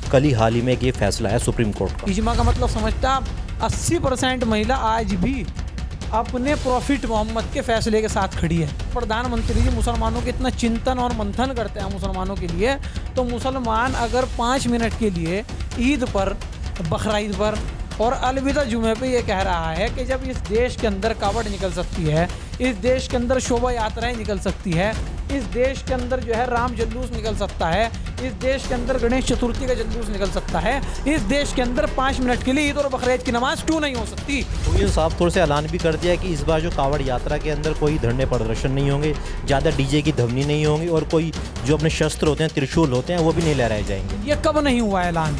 कल ही हाल ही में ये फैसला है सुप्रीम कोर्ट का। इजमा का मतलब समझता आप 80% महिला आज भी अपने प्रॉफिट मोहम्मद के फैसले के साथ खड़ी है। प्रधानमंत्री जी मुसलमानों के इतना चिंतन और मंथन करते हैं मुसलमानों के लिए, तो मुसलमान अगर 5 मिनट के लिए ईद पर, बकरा ईद पर और अलविदा जुमे पे ये कह रहा है कि जब इस देश के अंदर कावड़ निकल सकती है, इस देश के अंदर शोभा यात्राएं निकल सकती है, इस देश के अंदर जो है राम जुलूस निकल सकता है, इस देश के अंदर गणेश चतुर्थी का जुलूस निकल सकता है, इस देश के अंदर 5 मिनट के लिए ईद और बकरीद की नमाज क्यों नहीं हो सकती। तो ये साफ तौर से ऐलान भी कर दिया कि इस बार जो कावड़ यात्रा के अंदर कोई धरने प्रदर्शन नहीं होंगे, ज़्यादा डीजे की धमनी नहीं होंगी और कोई जो अपने शस्त्र होते हैं, त्रिशूल होते हैं, वो भी नहीं लहराए जाएंगे। ये कब नहीं हुआ ऐलान,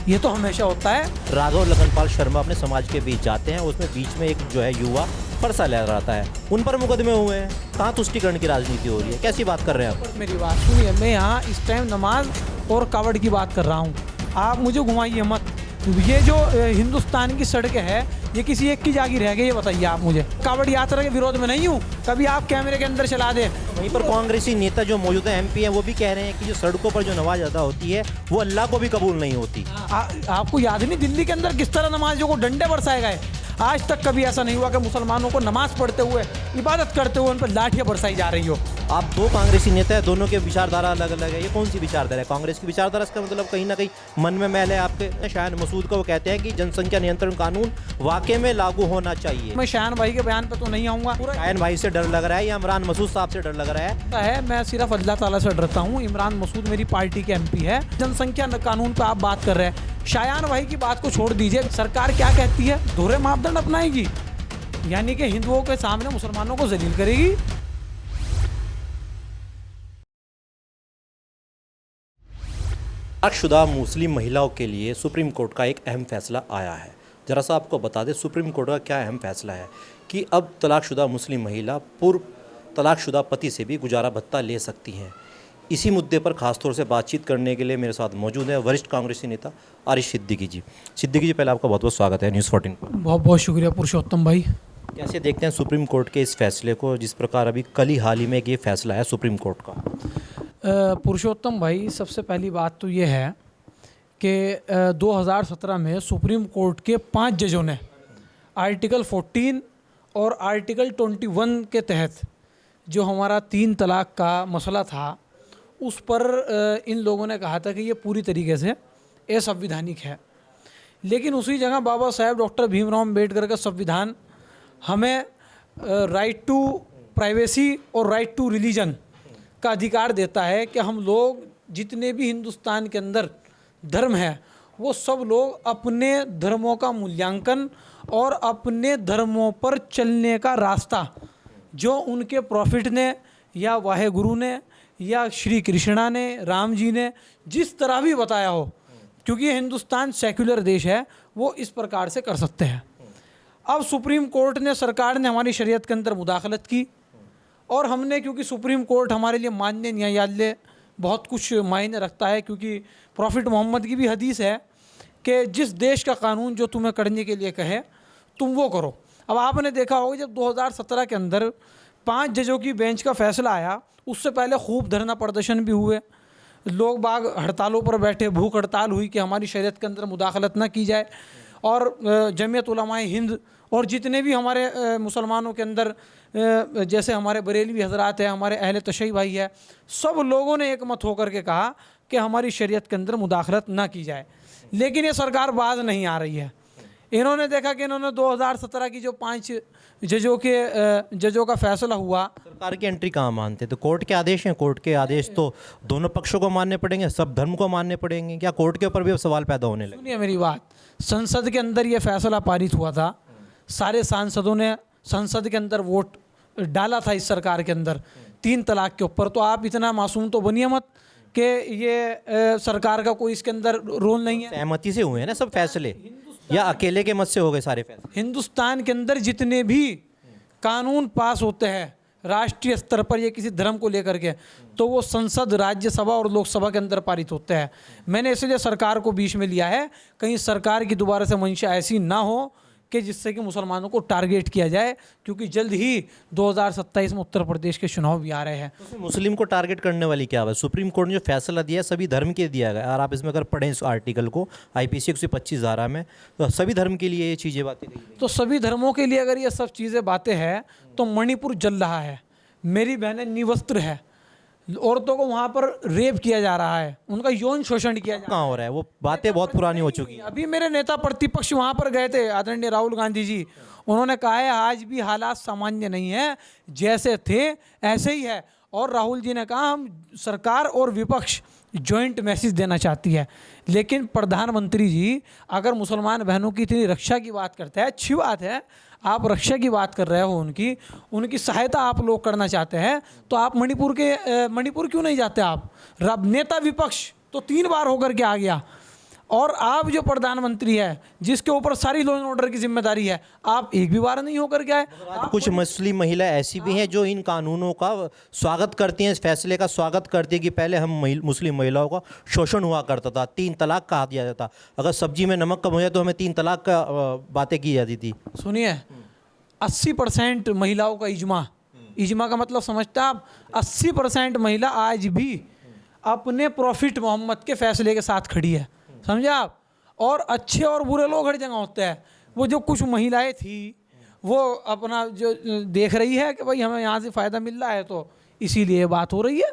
ये तो हमेशा होता है। राघव लखनपाल शर्मा अपने समाज के बीच जाते हैं, उसमें बीच में एक जो है युवा फरसा लहराता है, उन पर मुकदमे हुए हैं। कहाँ तुष्टिकरण की राजनीति हो रही है, कैसी बात कर रहे हैं आप? मेरी बात सुनिए, मैं यहाँ इस टाइम नमाज और कावड़ की बात कर रहा हूँ, आप मुझे घुमाइए मत। ये जो हिंदुस्तान की सड़कें है, ये किसी एक की जागीर है, ये बताइए आप मुझे। कावड़ यात्रा के विरोध में नहीं हूँ, कभी आप कैमरे के अंदर चला दे। वहीं पर कांग्रेसी नेता जो मौजूदा एमपी हैं वो भी कह रहे हैं कि जो सड़कों पर जो नमाज अदा होती है वो अल्लाह को भी कबूल नहीं होती। आपको याद नहीं दिल्ली के अंदर किस तरह नमाजियों को डंडे बरसाए गए? आज तक कभी ऐसा नहीं हुआ कि मुसलमानों को नमाज पढ़ते हुए, इबादत करते हुए उन पर लाठियाँ बरसाई जा रही हो। आप दो कांग्रेसी नेता है, दोनों के विचारधारा अलग अलग है, ये कौन सी विचारधारा है? कांग्रेस की विचारधारा, इसका मतलब कहीं ना कहीं मन में मैल है आपके। शायान मसूद का वो कहते हैं कि जनसंख्या नियंत्रण कानून वाकई में लागू होना चाहिए। मैं शायान भाई के बयान पर तो नहीं आऊँगा। शायान भाई से डर लग रहा है या इमरान मसूद साहब से डर लग रहा है? मैं सिर्फ अल्लाह ताला से डरता हूँ। इमरान मसूद मेरी पार्टी के एमपी है। जनसंख्या कानून पर आप बात कर रहे हैं, शायान भाई की बात को छोड़ दीजिए। सरकार क्या कहती है? दोहरे मापदंड अपनाएगी, यानी कि हिंदुओं के सामने मुसलमानों को जलील करेगी। तलाकशुदा मुस्लिम महिलाओं के लिए सुप्रीम कोर्ट का एक अहम फैसला आया है। ज़रा सा आपको बता दें सुप्रीम कोर्ट का क्या अहम फैसला है कि अब तलाकशुदा मुस्लिम महिला पूर्व तलाकशुदा पति से भी गुजारा भत्ता ले सकती हैं। इसी मुद्दे पर खासतौर से बातचीत करने के लिए मेरे साथ मौजूद है वरिष्ठ कांग्रेसी नेता आरिफ सिद्दीकी जी। सिद्दीकी जी, पहले आपका बहुत बहुत स्वागत है न्यूज़ 14 पर। बहुत बहुत शुक्रिया पुरुषोत्तम भाई। कैसे देखते हैं सुप्रीम कोर्ट के इस फैसले को, जिस प्रकार अभी कल ही हाल ही में ये फैसला है सुप्रीम कोर्ट का? पुरुषोत्तम भाई, सबसे पहली बात तो ये है कि 2017 में सुप्रीम कोर्ट के 5 जजों ने आर्टिकल 14 और आर्टिकल 21 के तहत जो हमारा 3 तलाक का मसला था, उस पर इन लोगों ने कहा था कि ये पूरी तरीके से असंवैधानिक है। लेकिन उसी जगह बाबा साहेब डॉक्टर भीमराव अम्बेडकर का संविधान हमें राइट टू प्राइवेसी और राइट टू रिलीजन का अधिकार देता है कि हम लोग जितने भी हिंदुस्तान के अंदर धर्म है, वो सब लोग अपने धर्मों का मूल्यांकन और अपने धर्मों पर चलने का रास्ता जो उनके प्रॉफिट ने या वाहे गुरु ने या श्री कृष्णा ने, राम जी ने जिस तरह भी बताया हो, क्योंकि हिंदुस्तान सेक्युलर देश है, वो इस प्रकार से कर सकते हैं। अब सुप्रीम कोर्ट ने, सरकार ने हमारी शरीयत के अंदर मुदाखलत की और हमने, क्योंकि सुप्रीम कोर्ट हमारे लिए मान्य न्यायालय बहुत कुछ मायने रखता है, क्योंकि प्रॉफिट मोहम्मद की भी हदीस है कि जिस देश का कानून जो तुम्हें करने के लिए कहे तुम वो करो। अब आपने देखा होगा जब 2017 के अंदर 5 जजों की बेंच का फैसला आया, उससे पहले खूब धरना प्रदर्शन भी हुए, लोग बाग हड़तालों पर बैठे, भूख हड़ताल हुई कि हमारी शरीयत के अंदर मुदाखलत ना की जाए। और जमीयत उलमाए हिंद और जितने भी हमारे मुसलमानों के अंदर जैसे हमारे बरेलवी हजरात हैं, हमारे अहले तशय्युअ भाई है, सब लोगों ने एक मत होकर के कहा कि हमारी शरीयत के अंदर मुदाखलत ना की जाए। लेकिन ये सरकार बाज नहीं आ रही है। इन्होंने देखा कि इन्होंने 2017 की जो 5 जजों का फैसला हुआ, सरकार की एंट्री कहाँ मानते? तो कोर्ट के आदेश हैं, कोर्ट के आदेश तो दोनों पक्षों को मानने पड़ेंगे, सब धर्म को मानने पड़ेंगे, क्या कोर्ट के ऊपर भी अब सवाल पैदा होने लगे? सुनिए मेरी बात, संसद के अंदर ये फैसला पारित हुआ था, सारे सांसदों ने संसद के अंदर वोट डाला था इस सरकार के अंदर 3 तलाक के ऊपर। तो आप इतना मासूम तो बनिए मत कि ये सरकार का कोई इसके अंदर रोल नहीं है। सहमति से हुए हैं ना सब फैसले, या अकेले के मत से हो गए सारे फैसले? हिंदुस्तान के अंदर जितने भी कानून पास होते हैं राष्ट्रीय स्तर पर, ये किसी धर्म को लेकर के, तो वो संसद, राज्यसभा और लोकसभा के अंदर पारित होते हैं। मैंने इसलिए सरकार को बीच में लिया है, कहीं सरकार की दोबारा से मंशा ऐसी ना हो कि जिससे कि मुसलमानों को टारगेट किया जाए, क्योंकि जल्द ही 2027 में उत्तर प्रदेश के चुनाव भी आ रहे हैं। तो उसमें मुस्लिम को टारगेट करने वाली क्या बात है? सुप्रीम कोर्ट ने जो फैसला दिया है सभी धर्म के दिया गया है, और आप इसमें अगर पढ़ें इस आर्टिकल को IPC 125 धारा में, तो सभी धर्म के लिए ये चीज़ें बातें कही गई। तो सभी धर्मों के लिए अगर ये सब चीज़ें बातें हैं तो मणिपुर जल रहा है, मेरी बहनें निवस्त्र है, औरतों को वहाँ पर रेप किया जा रहा है, उनका यौन शोषण किया जा रहा कहाँ हो रहा है? वो बातें बहुत पुरानी हो चुकी है। हैं। अभी मेरे नेता प्रतिपक्ष वहाँ पर गए थे, आदरणीय राहुल गांधी जी, उन्होंने कहा है आज भी हालात सामान्य नहीं है, जैसे थे ऐसे ही है। और राहुल जी ने कहा हम सरकार और विपक्ष जॉइंट मैसेज देना चाहती है। लेकिन प्रधानमंत्री जी अगर मुसलमान बहनों की इतनी रक्षा की बात करते हैं, अच्छी बात है, आप रक्षा की बात कर रहे हो, उनकी सहायता आप लोग करना चाहते हैं, तो आप मणिपुर क्यों नहीं जाते? आप नेता विपक्ष तो 3 बार होकर के आ गया, और आप जो प्रधानमंत्री है जिसके ऊपर सारी लॉ एंड ऑर्डर की जिम्मेदारी है, आप एक भी बार नहीं होकर के आए। कुछ मुस्लिम महिला ऐसी भी हैं जो इन कानूनों का स्वागत करती हैं, इस फैसले का स्वागत करती है कि पहले हम मुस्लिम महिलाओं का शोषण हुआ करता था, 3 तलाक कहा दिया जाता, अगर सब्जी में नमक कम हो जाए तो हमें 3 तलाक का बातें की जाती थी। सुनिए, 80% महिलाओं का इजमा का मतलब समझते हैं आप? 80% महिला आज भी अपने प्रॉफिट मोहम्मद के फैसले के साथ खड़ी है, समझे आप? और अच्छे और बुरे लोग हर जगह होते हैं। वो जो कुछ महिलाएं थी वो अपना जो देख रही है कि भाई हमें यहाँ से फ़ायदा मिल रहा है, तो इसीलिए ये बात हो रही है।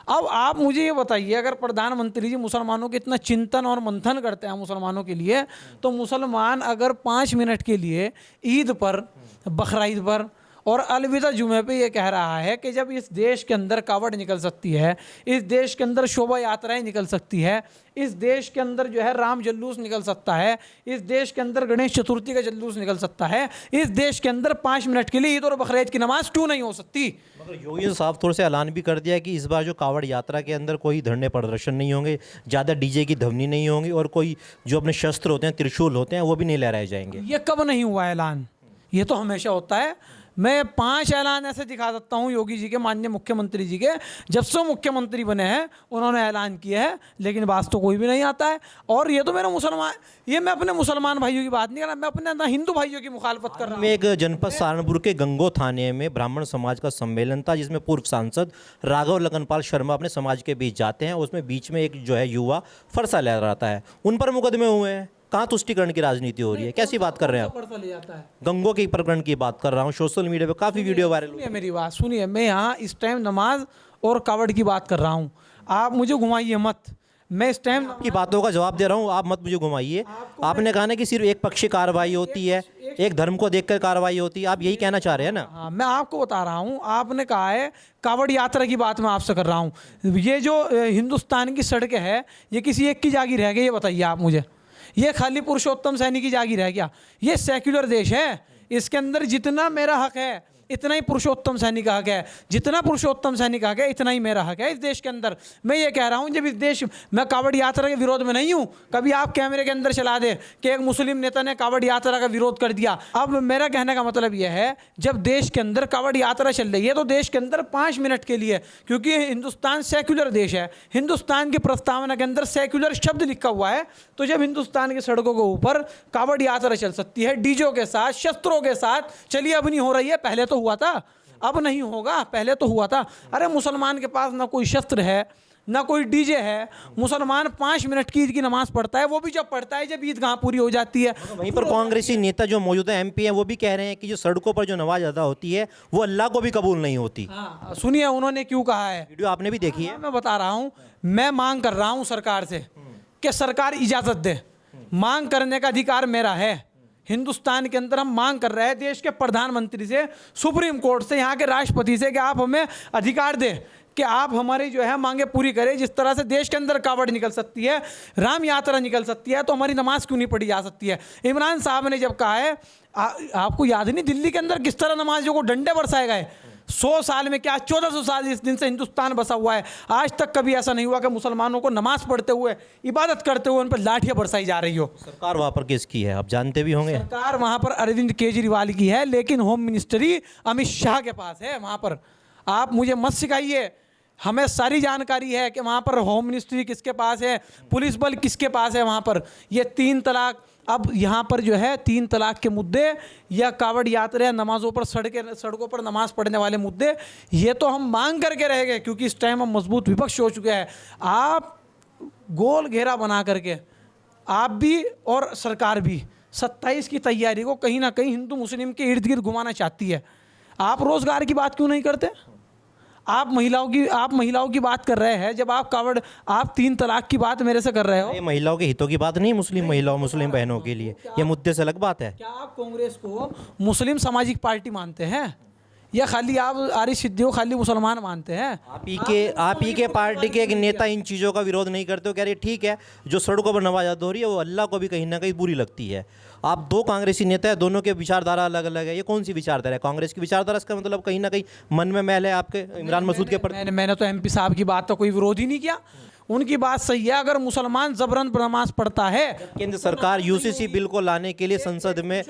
अब आप मुझे ये बताइए, अगर प्रधानमंत्री जी मुसलमानों के इतना चिंतन और मंथन करते हैं मुसलमानों के लिए, तो मुसलमान अगर 5 मिनट के लिए ईद पर, बकरीद पर और अलविदा जुमे पे ये कह रहा है कि जब इस देश के अंदर कावड़ निकल सकती है, इस देश के अंदर शोभा यात्राएं निकल सकती है, इस देश के अंदर जो है राम जल्लूस निकल सकता है, इस देश के अंदर गणेश चतुर्थी का जल्लूस निकल सकता है, इस देश के अंदर 5 मिनट के लिए ईद और बकरीद की नमाज क्यों नहीं हो सकती? मगर योगी साफ तौर से ऐलान भी कर दिया कि इस बार जो कावड़ यात्रा के अंदर कोई धरने प्रदर्शन नहीं होंगे, ज़्यादा डीजे की ध्वनि नहीं होंगी, और कोई जो अपने शस्त्र होते हैं, त्रिशूल होते हैं, वो भी नहीं लहराए जाएंगे। ये कब नहीं हुआ ऐलान? ये तो हमेशा होता है। मैं 5 ऐलान ऐसे दिखा सकता हूँ योगी जी के, माननीय मुख्यमंत्री जी के, जब से मुख्यमंत्री बने हैं उन्होंने ऐलान किया है, लेकिन बात तो कोई भी नहीं आता है। और ये तो मेरा मैं अपने मुसलमान भाइयों की बात नहीं कर रहा, मैं अपने ना हिंदू भाइयों की मुखालफत कर रहा हूँ। में एक जनपद सहारनपुर के गंगो थाने में ब्राह्मण समाज का सम्मेलन था, जिसमें पूर्व सांसद राघव लगनपाल शर्मा अपने समाज के बीच जाते हैं, उसमें बीच में एक जो है युवा फरसा लहराता है, उन पर मुकदमे हुए हैं। कहाँ तुष्टिकरण की राजनीति हो रही है? कैसी बात कर रहे हैं आप? ले जाता है गंगो के प्रकरण की बात कर रहा हूँ, सोशल मीडिया पे काफ़ी वीडियो वायरल हुई। सुनिए मेरी बात सुनिए, मैं यहाँ इस टाइम नमाज और कावड़ की बात कर रहा हूँ, आप मुझे घुमाइए मत। मैं इस टाइम आपकी बातों का जवाब दे रहा हूँ, आप मत मुझे घुमाइए। आपने कहा ना कि सिर्फ एक पक्षी कार्रवाई होती है, एक धर्म को देखकर कार्रवाई होती है, आप यही कहना चाह रहे हैं ना? हाँ, मैं आपको बता रहा हूँ, आपने कहा है कावड़ यात्रा की बात मैं आपसे कर रहा हूँ। ये जो हिंदुस्तान की सड़कें है, ये किसी एक की जागीर रह गई? ये बताइए आप मुझे। ये खाली पुरुषोत्तम सैनी की जागीर है क्या? ये सेक्युलर देश है, इसके अंदर जितना मेरा हक है इतना ही पुरुषोत्तम सैनी का हक है, जितना पुरुषोत्तम सैनी का हक है इतना ही मेरा हक है इस देश के अंदर। मैं ये कह रहा हूँ, जब इस देश, मैं कावड़ यात्रा के विरोध में नहीं हूँ, कभी आप कैमरे के अंदर चला दे कि एक मुस्लिम नेता ने कावड़ यात्रा का विरोध कर दिया। अब मेरा कहने का मतलब यह है, जब देश के अंदर कावड़ यात्रा चल रही है तो देश के अंदर 5 मिनट के लिए, क्योंकि हिंदुस्तान सेक्युलर देश है, हिंदुस्तान की प्रस्तावना के अंदर सेक्युलर शब्द लिखा हुआ है, तो जब हिंदुस्तान की सड़कों के ऊपर कावड़ यात्रा चल सकती है डीजों के साथ, शस्त्रों के साथ, चलिए अब नहीं हो रही है, पहले तो हुआ था, अब नहीं होगा, पहले तो हुआ था। अरे मुसलमान के पास ना कोई शस्त्र है, ना कोई डीजे है, मुसलमान 5 मिनट की ईद की नमाज पढ़ता है, वो भी जब पढ़ता है जब ईदगाह पूरी हो जाती है। वहीं पर कांग्रेसी नेता जो मौजूदा MP हैं वो भी कह रहे हैं कि जो सड़कों पर जो नमाज अदा होती है वो अल्लाह को भी कबूल नहीं होती। हाँ, सुनिए उन्होंने क्यों कहा है, वीडियो आपने भी देखी है। मैं बता रहा हूँ, मैं मांग कर रहा हूँ सरकार से कि सरकार इजाज़त दे, मांग करने का अधिकार मेरा है। हिंदुस्तान के अंदर हम मांग कर रहे हैं देश के प्रधानमंत्री से, सुप्रीम कोर्ट से, यहाँ के राष्ट्रपति से कि आप हमें अधिकार दें कि आप हमारी जो है मांगे पूरी करें। जिस तरह से देश के अंदर कावड़ निकल सकती है, राम यात्रा निकल सकती है, तो हमारी नमाज क्यों नहीं पढ़ी जा सकती है? इमरान साहब ने जब कहा है, आपको याद नहीं दिल्ली के अंदर किस तरह नमाजियों को डंडे बरसाए गए? 100 साल में क्या 1400 साल इस दिन से हिंदुस्तान बसा हुआ है, आज तक कभी ऐसा नहीं हुआ कि मुसलमानों को नमाज पढ़ते हुए, इबादत करते हुए उन पर लाठियां बरसाई जा रही हो। सरकार वहाँ पर किसकी है आप जानते भी होंगे? सरकार वहाँ पर अरविंद केजरीवाल की है, लेकिन होम मिनिस्ट्री अमित शाह के पास है। वहाँ पर आप मुझे मत सिखाइए, हमें सारी जानकारी है कि वहाँ पर होम मिनिस्ट्री किसके पास है, पुलिस बल किसके पास है। वहाँ पर ये 3 तलाक अब यहाँ पर जो है 3 तलाक के मुद्दे या कावड़ यात्रा, नमाज़ों पर सड़कों पर नमाज़ पढ़ने वाले मुद्दे, ये तो हम मांग करके रह गए क्योंकि इस टाइम हम मजबूत विपक्ष हो चुके हैं। आप गोल घेरा बना करके आप भी और सरकार भी 27 की तैयारी को कहीं ना कहीं हिंदू मुस्लिम के इर्द गिर्द घुमाना चाहती है। आप रोज़गार की बात क्यों नहीं करते? आप महिलाओं की बात कर रहे हैं, जब आप 3 तलाक की बात मेरे से कर रहे हो। ये महिलाओं के हितों की बात नहीं, मुस्लिम महिलाओं मुस्लिम बहनों के लिए ये मुद्दे से अलग बात है। क्या आप कांग्रेस को मुस्लिम सामाजिक पार्टी मानते हैं या खाली आप आरिफ सिद्दीकी को खाली मुसलमान मानते हैं? आप ही के पार्टी के एक नेता इन चीज़ों का विरोध नहीं करते हो, कह रहे ठीक है जो सड़कों पर नमाज़ हो रही है वो अल्लाह को भी कहीं ना कहीं बुरी लगती है। आप 2 कांग्रेसी नेता है, दोनों के विचारधारा अलग अलग है। ये कौन सी विचारधारा है? कांग्रेस की विचारधारा, इसका मतलब कहीं ना कहीं मन में मैल है आपके इमरान मसूद के प्रति। मैंने तो MP साहब की बात तो कोई विरोध ही नहीं किया, उनकी बात सही है। अगर मुसलमान जबरन नमाज पढ़ता है, केंद्र सरकार UCC बिल को लाने के लिए संसद में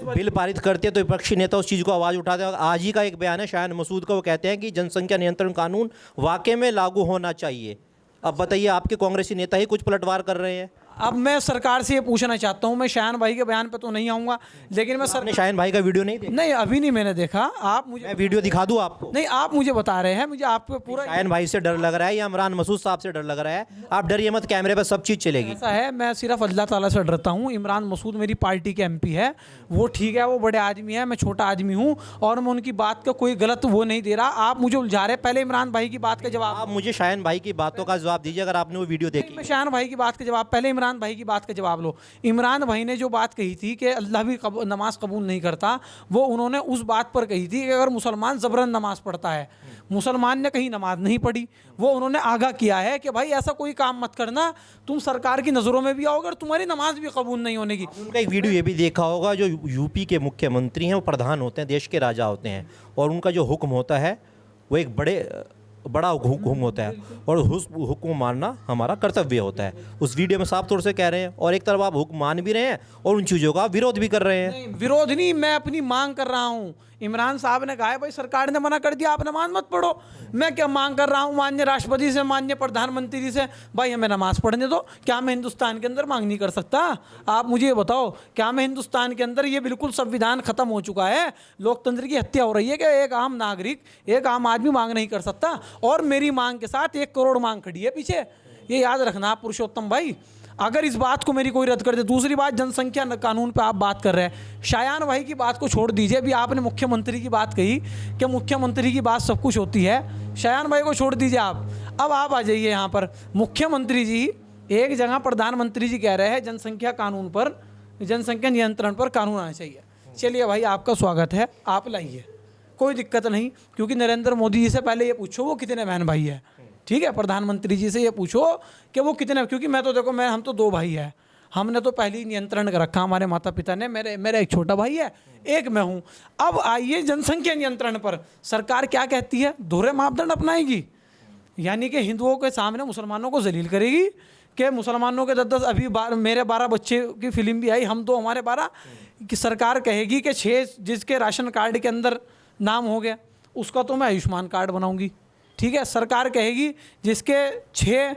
बिल पारित करती है तो विपक्षी नेता उस चीज़ को आवाज़ उठाते हैं। आज ही का एक बयान है शायान मसूद का, वो कहते हैं कि जनसंख्या नियंत्रण कानून वाकई में लागू होना चाहिए। अब बताइए, आपके कांग्रेसी नेता ही कुछ पलटवार कर रहे हैं। अब मैं सरकार से ये पूछना चाहता हूँ, मैं शायान भाई के बयान पे तो नहीं आऊँगा, लेकिन मैं आपने शायान भाई का वीडियो नहीं देखा? नहीं, अभी नहीं मैंने देखा। आप मुझे मैं वीडियो दिखा दूँ आपको? नहीं, आप मुझे बता रहे हैं, मुझे आपको पूरा शायान भाई से डर लग रहा है या इमरान मसूद साहब से डर लग रहा है? आप डरिए मत, कैमरे पर सब चीज़ चलेगी। ऐसा है, मैं सिर्फ अल्लाह ताला से डरता हूँ। इमरान मसूद मेरी पार्टी के MP है, वो ठीक है, वो बड़े आदमी है, मैं छोटा आदमी हूँ और मैं उनकी बात का कोई गलत वो नहीं दे रहा। आप मुझे उलझा रहे। पहले इमरान भाई की बात का जवाब, आप मुझे शायान भाई की बातों का जवाब दीजिए अगर आपने वो वीडियो देखी। मैं शायान भाई की बात का जवाब, पहले इमरान भाई की बात का जवाब लो। इमरान भाई ने जो बात कही थी कि अल्लाह भी नमाज कबूल नहीं करता, वो उन्होंने उस बात पर कही थी कि अगर मुसलमान ज़बरन नमाज पढ़ता है। मुसलमान ने कहीं नमाज नहीं पढ़ी, वो उन्होंने आगाह किया है कि भाई ऐसा कोई काम मत करना, तुम सरकार की नज़रों में भी आओगे और तुम्हारी नमाज भी कबूल नहीं होने की। उनका एक वीडियो ये भी देखा होगा, जो UP के मुख्यमंत्री हैं वो प्रधान होते हैं, देश के राजा होते हैं, और उनका जो हुक्म होता है वो एक बड़ा हुक्म होता है और उस हुक्म मानना हमारा कर्तव्य होता है। उस वीडियो में साफ तौर से कह रहे हैं, और एक तरफ आप हुक्म मान भी रहे हैं और उन चीज़ों का विरोध भी कर रहे हैं। नहीं, विरोध नहीं, मैं अपनी मांग कर रहा हूँ। इमरान साहब ने कहा है भाई सरकार ने मना कर दिया, आप नमाज मत पढ़ो। मैं क्या मांग कर रहा हूँ माननीय राष्ट्रपति से, माननीय प्रधानमंत्री से, भाई हमें नमाज पढ़ने दो। क्या मैं हिंदुस्तान के अंदर मांग नहीं कर सकता? आप मुझे ये बताओ, क्या मैं हिंदुस्तान के अंदर, ये बिल्कुल संविधान खत्म हो चुका है, लोकतंत्र की हत्या हो रही है कि एक आम नागरिक, एक आम आदमी मांग नहीं कर सकता? और मेरी मांग के साथ 1 करोड़ मांग खड़ी है पीछे, ये याद रखना आप पुरुषोत्तम भाई, अगर इस बात को मेरी कोई रद्द कर दे। दूसरी बात, जनसंख्या कानून पे आप बात कर रहे हैं, शायान भाई की बात को छोड़ दीजिए। अभी आपने मुख्यमंत्री की बात कही कि मुख्यमंत्री की बात सब कुछ होती है, शायान भाई को छोड़ दीजिए आप। अब आप आ जाइए यहाँ पर, मुख्यमंत्री जी एक जगह, प्रधानमंत्री जी कह रहे हैं जनसंख्या कानून पर, जनसंख्या नियंत्रण पर कानून आना चाहिए। चलिए भाई, आपका स्वागत है, आप लाइए, कोई दिक्कत नहीं, क्योंकि नरेंद्र मोदी जी से पहले ये पूछो वो कितने बहन भाई है, ठीक है? प्रधानमंत्री जी से ये पूछो कि वो कितने, क्योंकि मैं तो देखो, हम तो 2 भाई हैं, हमने तो पहले ही नियंत्रण कर रखा, हमारे माता पिता ने। मेरा एक छोटा भाई है, एक मैं हूँ। अब आइए जनसंख्या नियंत्रण पर सरकार क्या कहती है? दोहरे मापदंड अपनाएगी, यानी कि हिंदुओं के सामने मुसलमानों को जलील करेगी कि मुसलमानों के 10-10, अभी मेरे 12 बच्चे की फिल्म भी आई, हम 2 हमारे 12, कि सरकार कहेगी कि 6 जिसके राशन कार्ड के अंदर नाम हो गया उसका तो मैं आयुष्मान कार्ड बनाऊंगी, ठीक है? सरकार कहेगी जिसके 6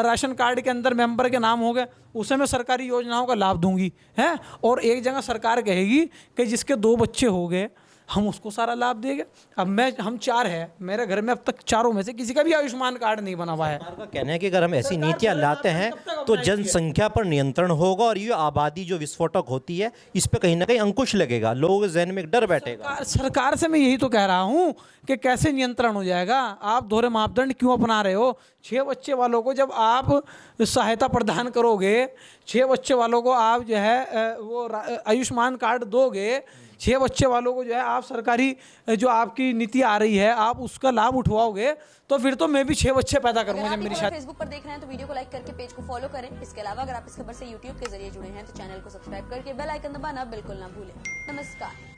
राशन कार्ड के अंदर मेंबर के नाम हो गए उसे मैं सरकारी योजनाओं का लाभ दूंगी, हैं? और एक जगह सरकार कहेगी कि जिसके 2 बच्चे हो गए हम उसको सारा लाभ देंगे। अब हम 4 हैं, मेरे घर में अब तक चारों में से किसी का भी आयुष्मान कार्ड नहीं बना हुआ है। सरकार का कहना है कि अगर हम ऐसी नीतियां लाते हैं तो जनसंख्या पर नियंत्रण होगा और ये आबादी जो विस्फोटक होती है इस पे कहीं ना कहीं अंकुश लगेगा, लोगों के जहन में एक डर बैठेगा। सरकार से मैं यही तो कह रहा हूँ कि कैसे नियंत्रण हो जाएगा? आप दोहरे मापदंड क्यों अपना रहे हो? 6 बच्चे वालों को जब आप सहायता प्रदान करोगे, 6 बच्चे वालों को आप जो है वो आयुष्मान कार्ड दोगे, 6 बच्चे वालों को जो है आप सरकारी जो आपकी नीति आ रही है आप उसका लाभ उठवाओगे, तो फिर तो मैं भी 6 बच्चे पैदा करूंगा जब मेरी शादी। फेसबुक पर देख रहे हैं तो वीडियो को लाइक करके पेज को फॉलो करें। इसके अलावा अगर आप इस खबर से यूट्यूब के जरिए जुड़े हैं तो चैनल को सब्सक्राइब करके बेल आइकन दबाना बिल्कुल ना भूलें। नमस्कार।